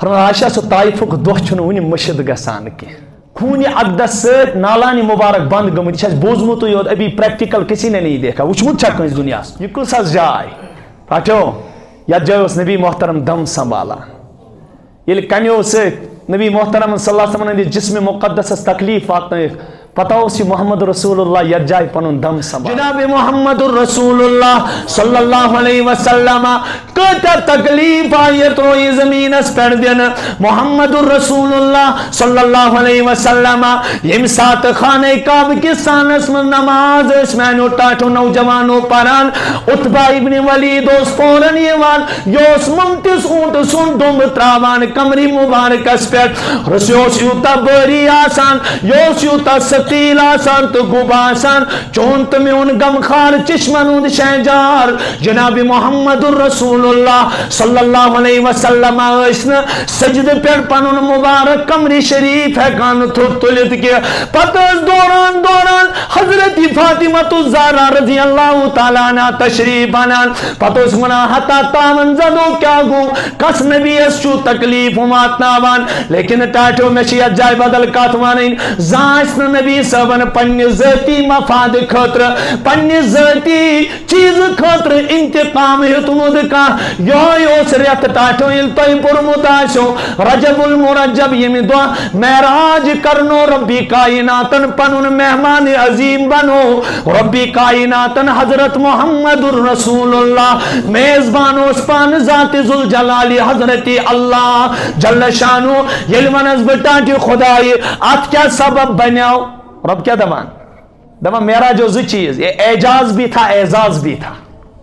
فرمایا عائشہ سو طائفک دۄہ چھُنہٕ وُنہِ مٔشِد گژھان کینٛہہ خوٗنہِ اقدس سۭتۍ نالانہِ مُبارک بنٛد گٔمٕتۍ یہِ چھِ اَسہِ بوٗزمُتٕے یوت ابھی پریکٹیکل کسی نے نہیں دیکھا وٕچھمُت چھا کٲنٛسہِ دُنیاہس یہِ کُس حظ جاے رٹیو یتھ جایہِ اوس نبی محترم دم سنبھالان ییٚلہِ کَنیو سۭتۍ نبی محترم صلی اللہ علیہ وسلم ہٕنٛدِس جسمِ مُقدسس تکلیٖف واتنٲیِکھ پتہ اوس یہِ محمد رسول اللہ یتھ جایہِ پنُن دم سنبھال جناب محمد رسول اللہ صلی اللہ علیہ وسلم کۭتیاہ تکلیٖف آیہِ ترٛوو زٔمیٖنس پٮ۪ٹھ دِنہٕ محمد رسول اللہ صلی اللہ علیہ وسلم ییٚمہِ ساتہٕ خانہ کعبہ کِس سانس منٛز نماز ٲسۍ میانیو ٹاٹھو نوجوانو پران عتبہ ابن ولید اوس فوراً یِوان یہِ اوس ممتِس اوٗنٛٹہٕ سُنٛد دُمبہٕ ترٛاوان کمرِ مُبارکس پٮ۪ٹھ یہِ اوس یوٗتاہ بھٲری آسان یہِ اوس یوٗتاہ ستیٖل آسان تہٕ گوٚب آسان چون تہٕ میون غمخار چشمن ہُنٛد شہجار جناب محمد رسول اللہ صلی اللہ علیہ وسلم ٲسۍ نہٕ سجدٕ پٮ۪ٹھ پنُن مُبارک قمرِ شریٖف ہٮ۪کان تھوٚد تُلِتھ کینٛہہ پتہٕ ٲس دوران دوران حضرت فاطمۃ الزہرا رضی اللہ تعالیٰ عنہا تشریٖف انان پتہٕ اوس ونان ہتا تاون زدو کیٛاہ گوٚو کس نبیَس چھُ تکلیٖف واتناوان لیکن ٹاٹھیو مےٚ چھِ یتھ جایہِ بدل کتھ ونٕنۍ زانٛہہ آسہِ نہٕ نبی صٲبن پننہِ ذٲتی مفاد خٲطرٕ پننہِ ذٲتی چیٖزٕ خٲطرٕ انتقام ہیوٚتمُت کانٛہہ یِہوے اوس رٮ۪تھ ٹاٹھیو ییٚلہِ تۄہہِ پوٚرمُت آسیو رجب المرجب ییٚمہِ دۄہ معراج کرنو ربی کائناتن پنُن مہمان عظیم بنو ربی کائناتن حضرت محمد الرسول اللہ میزبان اوس پانہٕ ذات ذوالجلال حضرت اللہ جل شانو ییٚلہِ ونس بہٕ ٹاٹہِ خۄدایہِ اتھ کیٛاہ سبب بنیو رب کیا دپان معراج زٕ چیٖز یہ اعجاز بھی تھا اعزاز بھی تھا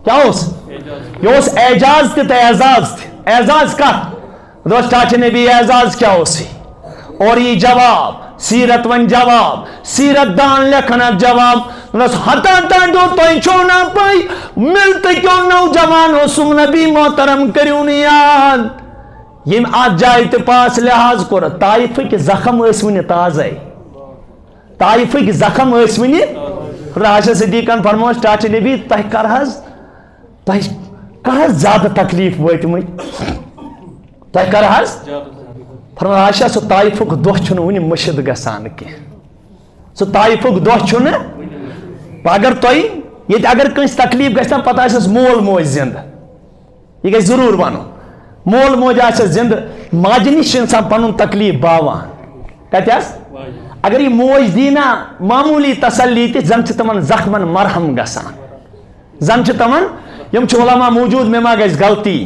کیا اوس یہ اوس اعجاز تہِ تہٕ اعزاز تہِ اعزاز کتھ دوست ٹاٹہِ نبی اعزاز کیا اوس اور یہ جواب سیرت ون جواب سیرت دان لکھن اتھ جواب ہتا ٹاٹو تۄہہِ چھو نا پے ملتہٕ کیو نوجوان اوسُم نبی محترم کٔرِو نہٕ یاد ییٚمۍ اتھ جایہِ تہِ پاس لحاظ کوٚر طائفٕکۍ زخم ٲسۍ وُنہِ تازے طائفٕکۍ زخم ٲسۍ وُنہِ عائشہ صدیقن فرمووس ٹاٹہِ نبی تۄہہِ کر حظ زیادٕ تکلیٖف وٲتمٕتۍ تۄہہِ کر حظ فرمووس عائشہ سُہ طائفُک دۄہ چھُنہٕ وُنہِ مٔشِد گژھان کینٛہہ سُہ طائفُک دۄہ چھُنہٕ اگر تۄہہِ ییٚتہِ اگر کٲنٛسہِ تکلیٖف گژھِ نا پتہٕ آسٮ۪س مول موج زِندٕ یہِ گژھِ ضروٗر وَنُن مول موج آسٮ۪س زِندٕ ماجہِ نِش چھُ اِنسان پنُن تکلیٖف باوان کتہِ حظ اگر یہ موج دی نا معمولی تسلی تہِ زن چھِ تِمن زخمن مرہم گژھان زن چھِ تِمن یِم چھِ علما موجود مےٚ ما گژھِ غلطی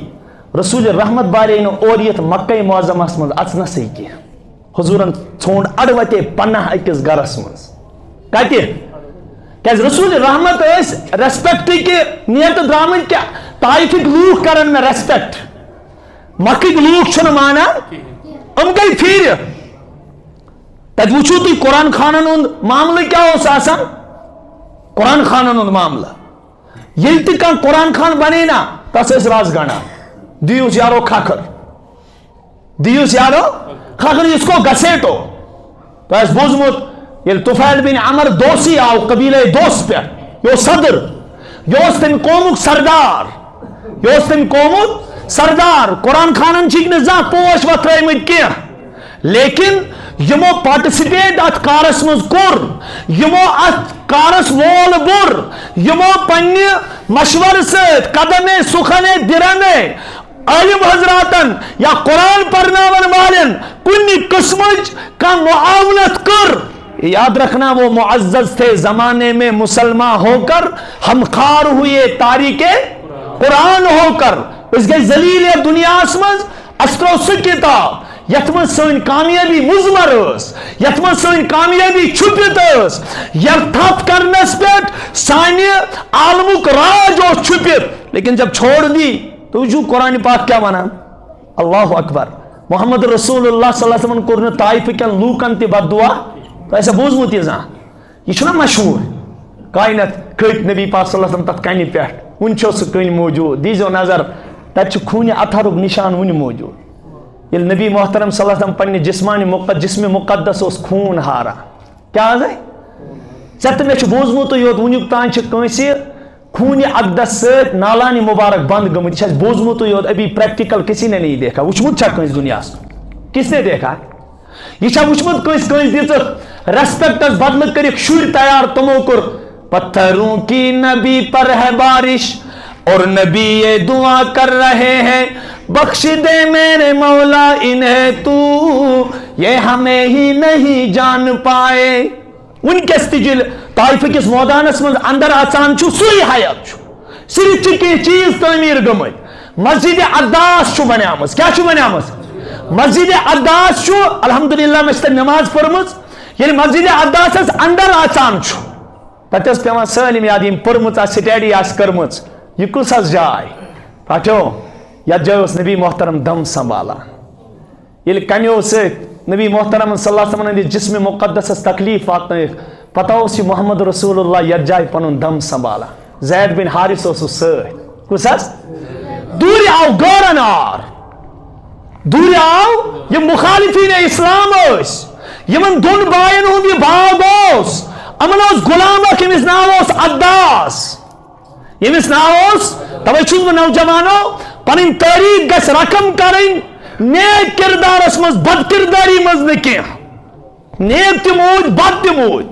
رسول رحمت بارے نہٕ اور یتھ مکہ معظمس منٛز اژنسٕے کینٛہہ حضوٗرن ژھونٛڈ اڑوتے پناہ أکِس گرس منٛز کتہِ کیازِ رسول رحمت ٲسۍ ریسپیکٹٕکۍ نیتہٕ درامٕتۍ کیٛاہ طائفٕکۍ لوٗکھ کرن مےٚ ریسپیکٹ مکٕکۍ لوٗکھ چھِنہٕ مانان یِم گٔے پھیرِ تتہِ وٕچھو تُہۍ قرآن خانن ہُنٛد معاملہٕ کیٛاہ اوس آسان قرآن خانن ہُنٛد معاملہٕ ییٚلہِ تہِ کانٛہہ قرآن خان بنے نا تس ٲسۍ رز گنڈان دیوس یارو کھکھر دیوس یارو کھکھر اس کو گھسیٹو تۄہہِ آسہِ بوٗزمُت ییٚلہِ طفیل بن عمر دوسی آو قبیلے دوس پٮ۪ٹھ یہِ اوس صدر یہِ اوس تمہِ قومُک سردار یہِ اوس تمہِ قومُک سردار قرآن خانن چھِکھ نہٕ زانٛہہ پوش وتھرٲومٕتۍ کینٛہہ لیکن یمو پارٹسپیٹ ات کارس مز کور یمو ات کارس وول بور یمو پنہ مشور ست قدمے سخنے درنے عالم حضراتن یا قرآن پرناون والن کن قسمچ کا معاونت کر یاد رکھنا وہ معزز تھے زمانے میں مسلمان ہو کر ہم خار ہوئے تاریخ قرآن ہو کر اس گئی ذلیل دنیا مز اثر سہ کتاب یت من سن کامیابی مضمر یت من سن کامیابی چھپت تھپ کرنس پہ سانہ عالمک راج اور چھپت لیکن جب چھوڑ دی تو جو قرآن پاک کیا ونان اللہ اکبر محمد رسول اللہ صلی اللہ علیہ وسلم کور طائف کن لوکن تہ بد دعا تو ایسا بوزمت یہ زان یہ چھنا مشہور کائنات کھٹ نبی پاک صلی اللہ علیہ وسلم تت کنہ پہ ون چھو سہ کن موجود دیزو نظر تت خون اطہرک نشان ون موجود یل نبی محترم صلی اللہ علیہ وسلم پنہ جسم مقدس اس خون ہاران کیا حض ژے تہٕ مےٚ چھُ بوٗزمُت یوت ونیُک تام چھِ کٲنٛسہِ خون اقدس ست نالانی مبارک بند گمت یہ بوزمت یوت ابھی پریکٹیکل کسی نے نہیں دیکھا وچمت کنس دنیا کس نے دیکھا یہ وچمت کنس دت ریسپیکٹس بدل کر شر تیار تمو کر پتھروں کی نبی پر ہے بارش اور نبی یہ دعا کر رہے ہیں بخش دے میرے مولا انہیں تو یہ ہمیں ہی نہیں جان پائے ونکس تجل طائف کس مودانس من اندر اچان سی حیات صرف کی چیز تعمیر گمت مسجد اقداس بنیامت کیا بنیامت مسجد اقداس الحمدللہ میں نماز پرمز یعنی مسجد اقداس اندر اچان پتہ پیوان سالم یاد یم پرمت سٹیڈی آس کرمت یہ کس جائے پٹھو یتھ جائے نبی محترم دم سنبھالان یل کنیو ست نبی محترم صلی اللہ علیہ وسلم جسم مقدس تکلیف واتن پتہ یہ محمد رسول اللہ یتھ جائے پن دم سنبھالان زید بن حارث ست کس دور آو گورنار دور آو یہ مخالفین اسلام یمن دون بائن ہند یہ باغ امن غلام کمس ناو عداس یمس ناو توے چھس بہ نوجوانو پن تاریخ گژھِ رقم کریں نیک کردارس مز بد کرداری مز نہ کینٛہہ نیک تہ موج بد تہ موج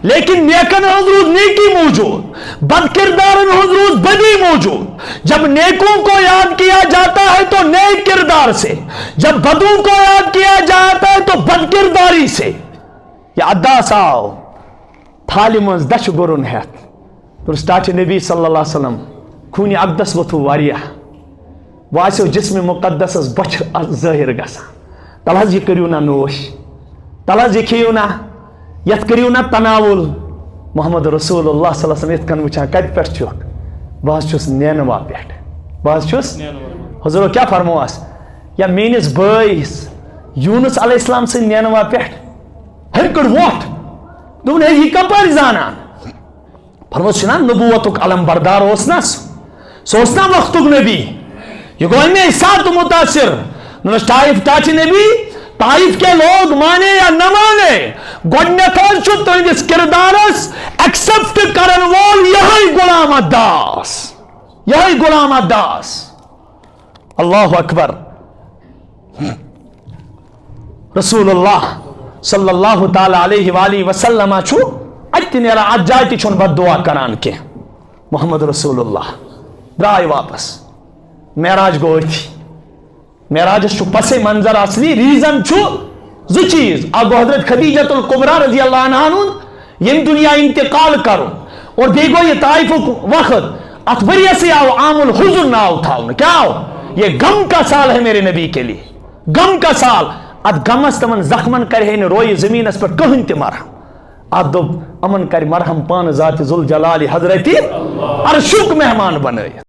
لیکن نیکن ہنز روز نیکی موجود بد کردارن ہنز روز بدی موجود جب نیکوں کو یاد کیا جاتا ہے تو نیک کردار سے جب بدوں کو یاد کیا جاتا ہے تو بد کرداری سے یہ عداس آو تھالہِ منٛز دچھ گرن ہیتھ پرسٹاچ نبی صلی اللہ علیہ وسلم خون اقدس وتھو واریاہ واسو جسم مقدس بچھ ظاہر گژھان تل حظ یہ کٔرِو نا نوش تل حظ یہ کھیٚیِو نا یتھ کٔرِو نا تناول محمد رسول اللہ صلی اللہ علیہ وسلم یتھ کن وٕچھان کتہِ پٮ۪ٹھ چھُکھ بہٕ حظ چھُس نینوا پٮ۪ٹھ بہٕ حظ چھُس حضورو کیٛاہ فرمووس یا میٲنِس بٲیِس یوٗنس علیہ السلام سٕنٛدِ نینوا پٮ۪ٹھ ہیٚرِ کٔڑ وۄٹھ دوٚپُن ہے یہِ کپٲرۍ زانان فرموس چھُنا نبوتُک علم بردار اوس نا سُہ اوس نا وقتُک نبی یہ گو امی ساتھ متاثر طائف ٹاچ نبی طائف کے لوگ مانے یا نہ مانے گۄڈنیٚتھ چھُ تُہنٛدِس کردارس ایکسپٹ کرن وول یہے غلام عداس یہے غلام عداس اللہ اکبر رسول اللہ صلی اللہ تعالی علیہ وآلہ وسلم اتہ نیران ات جائے تہ بد دعا کران کی محمد رسول اللہ درائے واپس معراج گو معراجس پس منظر اصلی ریزن زو چیز اگو حضرت خدیجۃ الکبریٰ رضی اللہ عنہ یم دنیا انتقال کرن اور بیٚیہِ گو یہ طائف وقت ات وريس سے آو عام الحزن ناو تھاؤن کیا آو یہ غم کا سال ہے میرے نبی کے لیے غم کا سال ات غمس تمن زخمن کرے نہ روئی زمینس پر کہن تہ مرہم ات دوٚپ امن کر مرہم پان ذات ذوالجلال حضرت عرشک مہمان بنٲیِتھ